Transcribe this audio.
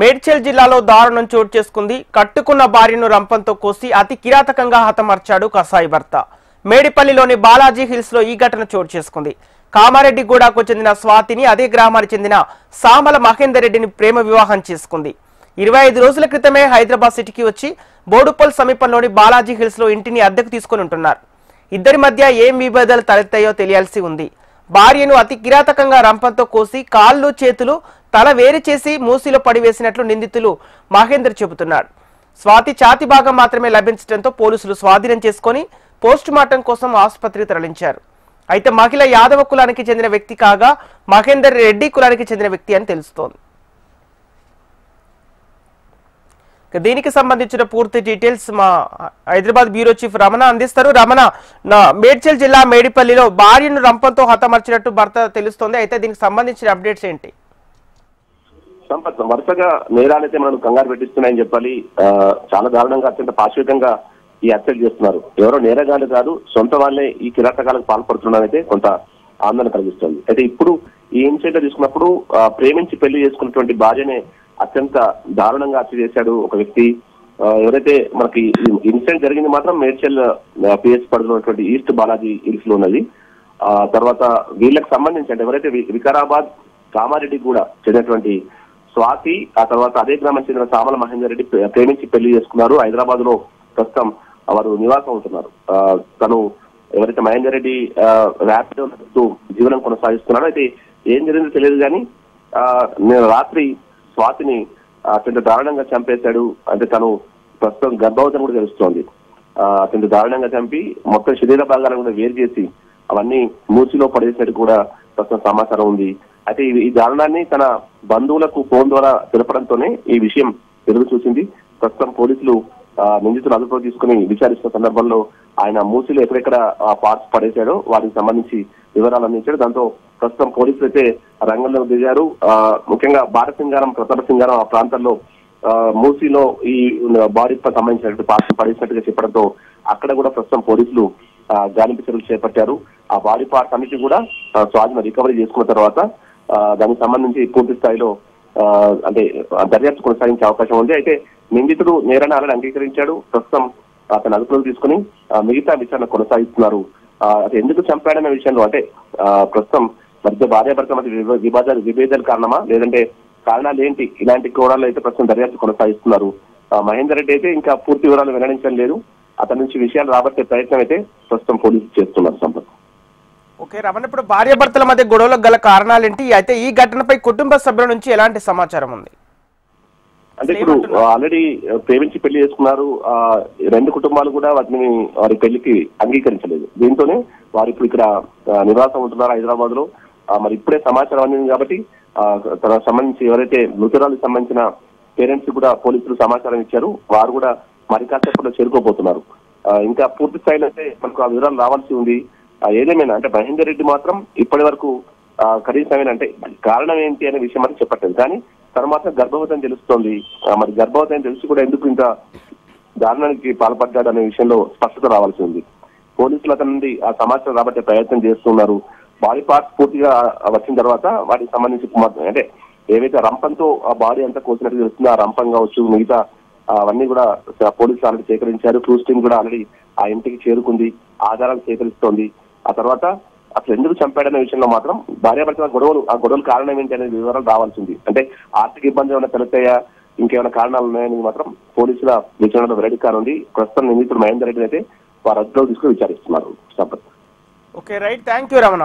మేడ్చల్ జిల్లాలో దారుణం చోటు చేసుకుంది. కట్టుకున్న భార్యను రంపంతో కోసి అతి కిరాతకంగా హతమార్చాడు కసాయి భర్త. మేడిపల్లిలోని బాలాజీ హిల్స్ లో ఈ ఘటన చోటు చేసుకుంది. కామారెడ్డిగూడకు చెందిన స్వాతిని అదే గ్రామానికి చెందిన సామల మహేందర్ రెడ్డిని ప్రేమ వివాహం చేసుకుంది. 25 రోజుల క్రితమే హైదరాబాద్ సిటీకి వచ్చి బోడుపల్ సమీపంలోని బాలాజీ హిల్స్ లో ఇంటిని అద్దెకు తీసుకుని ఉంటున్నారు. ఇద్దరి మధ్య ఏం విభేదాలు తలెత్తాయో తెలియాల్సి ఉంది. భార్యను అతి కిరాతకంగా రంపంతో కోసి కాళ్ళు చేతులు తల వేరు చేసి మూసిలో పడివేసినట్లు నిందితులు మహేందర్ చెబుతున్నాడు. స్వాతి ఛాతి భాగం మాత్రమే లభించడంతో పోలీసులు స్వాధీనం చేసుకుని పోస్ట్ మార్టం కోసం ఆసుపత్రికి తరలించారు. అయితే మహిళ యాదవ కులానికి చెందిన వ్యక్తి కాగా మహేందర్ రెడ్డి కులానికి చెందిన వ్యక్తి అని తెలుస్తోంది. దీనికి సంబంధించిన పూర్తి డీటెయిల్స్ మా హైదరాబాద్ బ్యూరో చీఫ్ రమణ అందిస్తారు. రమణ, మేడ్చల్ జిల్లా మేడిపల్లిలో భార్యను రంపంతో హతమార్చినట్టు భర్త తెలుస్తోంది. అయితే దీనికి సంబంధించిన అప్డేట్స్ ఏంటి? సంపత్, వరుసగా నేరాలైతే మనం కంగారు పెట్టిస్తున్నాయని చెప్పాలి. చాలా దారుణంగా, అత్యంత పాశవికంగా ఈ హత్యలు చేస్తున్నారు. ఎవరో నేరగాలు కాదు, సొంత వాళ్ళే ఈ కిరాతకాలకు పాల్పడుతున్నారైతే కొంత ఆందోళన కలిగిస్తుంది. అయితే ఇప్పుడు ఈ ఇన్సిడెంట్ తీసుకున్నప్పుడు ప్రేమించి పెళ్లి చేసుకున్నటువంటి భార్యనే అత్యంత దారుణంగా హత్య చేశాడు ఒక వ్యక్తి. ఎవరైతే మనకి ఇన్సిడెంట్ జరిగింది మాత్రం మేడ్చల్ పిఎస్ పరిధిలో ఉన్నటువంటి ఈస్ట్ బాలాజీ హిల్స్ లో ఉన్నది. తర్వాత వీళ్ళకి సంబంధించి అంటే ఎవరైతే వికారాబాద్ కామారెడ్డి కూడా చెందినటువంటి స్వాతి, ఆ తర్వాత అదే గ్రామం చెందిన సామల మహేందర్ రెడ్డి ప్రేమించి పెళ్లి చేసుకున్నారు. హైదరాబాద్ లో ప్రస్తుతం వారు నివాసం అవుతున్నారు. తను ఎవరైతే మహేందర్ రెడ్డి ర్యాపిడో జీవనం కొనసాగిస్తున్నారో, అయితే ఏం జరిగిందో తెలియదు కానీ నేను రాత్రి స్వాతిని అత్యంత దారుణంగా చంపేశాడు. అంటే తను ప్రస్తుతం గర్భవతిని కూడా తెలుస్తోంది. అత్యంత దారుణంగా చంపి మొత్తం శరీర భాగాలను కూడా వేరు చేసి అవన్నీ మూసిలో పడేసినట్టు కూడా ప్రస్తుతం సమాచారం ఉంది. అయితే ఈ దారుణాన్ని తన బంధువులకు ఫోన్ ద్వారా తెలపడంతోనే ఈ విషయం ఎదురు చూసింది. ప్రస్తుతం పోలీసులు నిందితులు అదుపులో తీసుకుని విచారిస్తున్న సందర్భంలో ఆయన మూసిలో ఎక్కడెక్కడ పార్ట్స్ పడేశాడో వాటికి సంబంధించి వివరాలు అందించాడు. దాంతో ప్రస్తుతం పోలీసులు అయితే రంగంలో దిగారు. ముఖ్యంగా భారతసింగారం, ప్రతాప సింగారం ఆ ప్రాంతాల్లో మూసిలో ఈ బాడీకి సంబంధించినటువంటి పార్ట్స్ పడేసినట్టుగా చెప్పడంతో అక్కడ కూడా ప్రస్తుతం పోలీసులు గాలింపు చర్యలు చేపట్టారు. ఆ బాడీ పార్ట్స్ అన్నిటి కూడా స్వాధీనం రికవరీ చేసుకున్న తర్వాత దానికి సంబంధించి పూర్తి స్థాయిలో అంటే దర్యాప్తు కొనసాగించే అవకాశం ఉంది. అయితే నిందితుడు నేరాన్ని ఆల్రెడీ అంగీకరించాడు. ప్రస్తుతం అతను అదుపులోకి తీసుకుని మిగతా విచారణ కొనసాగిస్తున్నారు. అది ఎందుకు చంపాడనే విషయంలో అంటే ప్రస్తుతం మధ్య భార్యాభర్త మధ్య విభేదాలు కారణమా, లేదంటే కారణాలు ఏంటి, ఇలాంటి కోణాల్లో అయితే ప్రస్తుతం దర్యాప్తు కొనసాగిస్తున్నారు. మహేందర్ రెడ్డి అయితే ఇంకా పూర్తి వివరాలు వెల్లడించడం లేదు. అతని నుంచి విషయాలు రాబట్టే ప్రయత్నం అయితే ప్రస్తుతం పోలీసులు చేస్తున్నారు. సంపత్, ఓకే రమణ, ఇప్పుడు భార్యాభర్తల మధ్య గొడవలకు గల కారణాలు ఏంటి? అయితే ఈ ఘటనపై కుటుంబ సభ్యుల నుంచి ఎలాంటి సమాచారం ఉంది? అంటే ఇప్పుడు ఆల్రెడీ ప్రేమించి పెళ్లి చేసుకున్నారు. రెండు కుటుంబాలు కూడా వారి పెళ్లికి అంగీకరించలేదు. దీంతోనే వారు ఇప్పుడు ఇక్కడ నివాసం ఉంటున్నారు హైదరాబాద్ లో. మరి ఇప్పుడే సమాచారం అందింది కాబట్టి తనకు సంబంధించి ఎవరైతే మృతురాలకు సంబంధించిన పేరెంట్స్ కూడా పోలీసులు సమాచారం ఇచ్చారు. వారు కూడా మరి కాసేపట్లో చేరుకోబోతున్నారు. ఇంకా పూర్తి స్థాయిలో అయితే మనకు ఆ వివరాలు రావాల్సి ఉంది. ఏదేమైనా అంటే మహేందర్ రెడ్డి మాత్రం ఇప్పటి వరకు కనీసమైన అంటే కారణం ఏంటి అనే విషయం అని చెప్పట్లేదు. కానీ తను మాత్రం గర్భవతి అని తెలుస్తోంది. మరి గర్భవతి అని తెలిసి కూడా ఎందుకు ఇంత దారుణానికి పాల్పడ్డాడు అనే విషయంలో స్పష్టత రావాల్సి ఉంది. పోలీసులు అతని నుండి ఆ సమాచారం రాబట్టే ప్రయత్నం చేస్తున్నారు. బాడీ పార్ట్స్ పూర్తిగా వచ్చిన తర్వాత వాటికి సంబంధించి అంటే ఏవైతే రంపంతో ఆ బాడీ అంతా కోసినట్టు తెలుస్తుందో ఆ రంపం కావచ్చు, మిగతా అవన్నీ కూడా పోలీసులు ఆల్రెడీ సేకరించారు. క్రూజ్ టీమ్ కూడా ఆల్రెడీ ఆ ఇంటికి చేరుకుంది, ఆధారాలు సేకరిస్తోంది. ఆ తర్వాత అసలు ఎందుకు చంపాడనే విషయంలో మాత్రం భార్యాభర్తల గొడవలు కారణం ఏంటి అనేది వివరాలు రావాల్సింది. అంటే ఆర్థిక ఇబ్బందులు ఏమైనా తెలుస్తాయా, ఇంకేమైనా కారణాలు ఉన్నాయని మాత్రం పోలీసుల విచారణలో వెల్లడి కానుంది. ప్రస్తుతం నిందితుడు మహేందర్ రెడ్డి అయితే వారు అదుపులోకి తీసుకుని విచారిస్తున్నారు. Sampath, okay right, thank you Ramana.